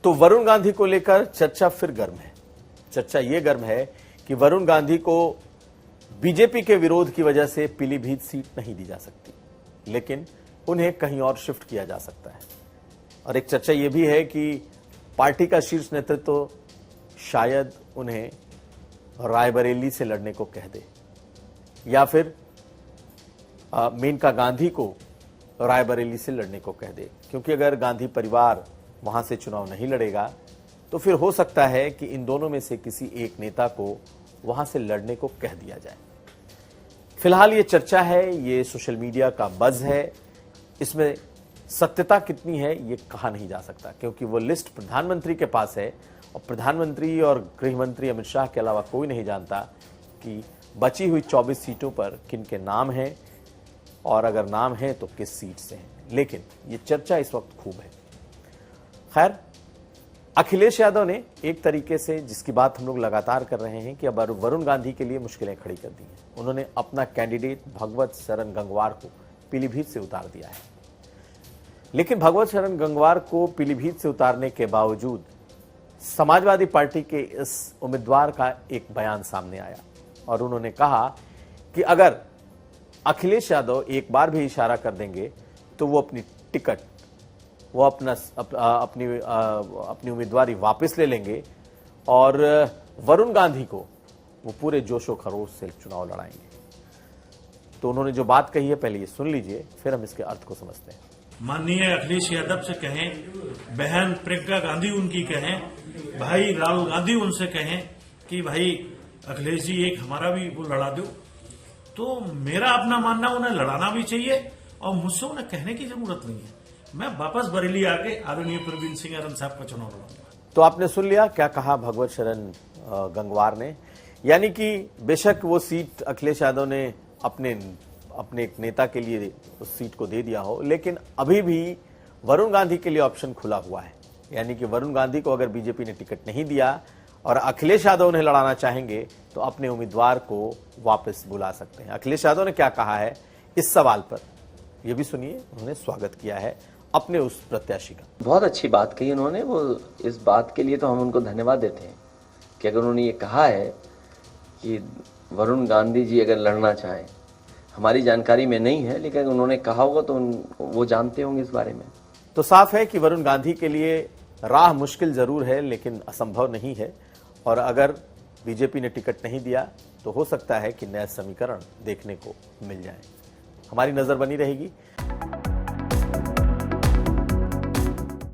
तो वरुण गांधी को लेकर चर्चा फिर गर्म है। चर्चा ये गर्म है कि वरुण गांधी को बीजेपी के विरोध की वजह से पीलीभीत सीट नहीं दी जा सकती, लेकिन उन्हें कहीं और शिफ्ट किया जा सकता है। और एक चर्चा यह भी है कि पार्टी का शीर्ष नेतृत्व तो शायद उन्हें रायबरेली से लड़ने को कह दे, या फिर मेनका गांधी को रायबरेली से लड़ने को कह दे, क्योंकि अगर गांधी परिवार वहां से चुनाव नहीं लड़ेगा तो फिर हो सकता है कि इन दोनों में से किसी एक नेता को वहां से लड़ने को कह दिया जाए। फिलहाल ये चर्चा है, ये सोशल मीडिया का बज़ है, इसमें सत्यता कितनी है ये कहा नहीं जा सकता, क्योंकि वो लिस्ट प्रधानमंत्री के पास है और प्रधानमंत्री और गृह मंत्री अमित शाह के अलावा कोई नहीं जानता कि बची हुई 24 सीटों पर किन के नाम हैं, और अगर नाम है तो किस सीट से हैं। लेकिन ये चर्चा इस वक्त खूब है। खैर, अखिलेश यादव ने एक तरीके से, जिसकी बात हम लोग लगातार कर रहे हैं, कि अब वरुण गांधी के लिए मुश्किलें खड़ी कर दी हैं। उन्होंने अपना कैंडिडेट भगवत शरण गंगवार को पीलीभीत से उतार दिया है। लेकिन भगवत शरण गंगवार को पीलीभीत से उतारने के बावजूद समाजवादी पार्टी के इस उम्मीदवार का एक बयान सामने आया और उन्होंने कहा कि अगर अखिलेश यादव एक बार भी इशारा कर देंगे तो वो अपनी टिकट, वो अपनी उम्मीदवारी वापस ले लेंगे और वरुण गांधी को वो पूरे जोशो खरोश से चुनाव लड़ाएंगे। तो उन्होंने जो बात कही है, पहले ये सुन लीजिए, फिर हम इसके अर्थ को समझते हैं। माननीय अखिलेश यादव से कहें, बहन प्रियंका गांधी उनकी कहें, भाई राहुल गांधी उनसे कहें कि भाई अखिलेश जी एक हमारा भी वो लड़ा दो। तो मेरा अपना मानना, उन्हें लड़ाना भी चाहिए और मुझसे उन्हें कहने की जरूरत नहीं है। मैं वापस बरेली आके आदरणीय प्रवीण सिंह आरन साहब का चुनाव लड़ूंगा। तो आपने सुन लिया क्या कहा भगवत शरण गंगवार ने, यानी कि बेशक वो सीट अखिलेश यादव ने अपने एक नेता के लिए उस सीट को दे दिया हो, लेकिन अभी भी वरुण गांधी के लिए ऑप्शन खुला हुआ है। यानी कि वरुण गांधी को अगर बीजेपी ने टिकट नहीं दिया और अखिलेश यादव उन्हें लड़ाना चाहेंगे तो अपने उम्मीदवार को वापस बुला सकते हैं। अखिलेश यादव ने क्या कहा है इस सवाल पर, यह भी सुनिए। उन्होंने स्वागत किया है अपने उस प्रत्याशी का। बहुत अच्छी बात कही उन्होंने। वो इस बात के लिए तो हम उनको धन्यवाद देते हैं कि अगर उन्होंने ये कहा है कि वरुण गांधी जी अगर लड़ना चाहें, हमारी जानकारी में नहीं है, लेकिन उन्होंने कहा होगा तो वो जानते होंगे इस बारे में। तो साफ है कि वरुण गांधी के लिए राह मुश्किल जरूर है, लेकिन असंभव नहीं है। और अगर बीजेपी ने टिकट नहीं दिया तो हो सकता है कि नया समीकरण देखने को मिल जाए। हमारी नजर बनी रहेगी।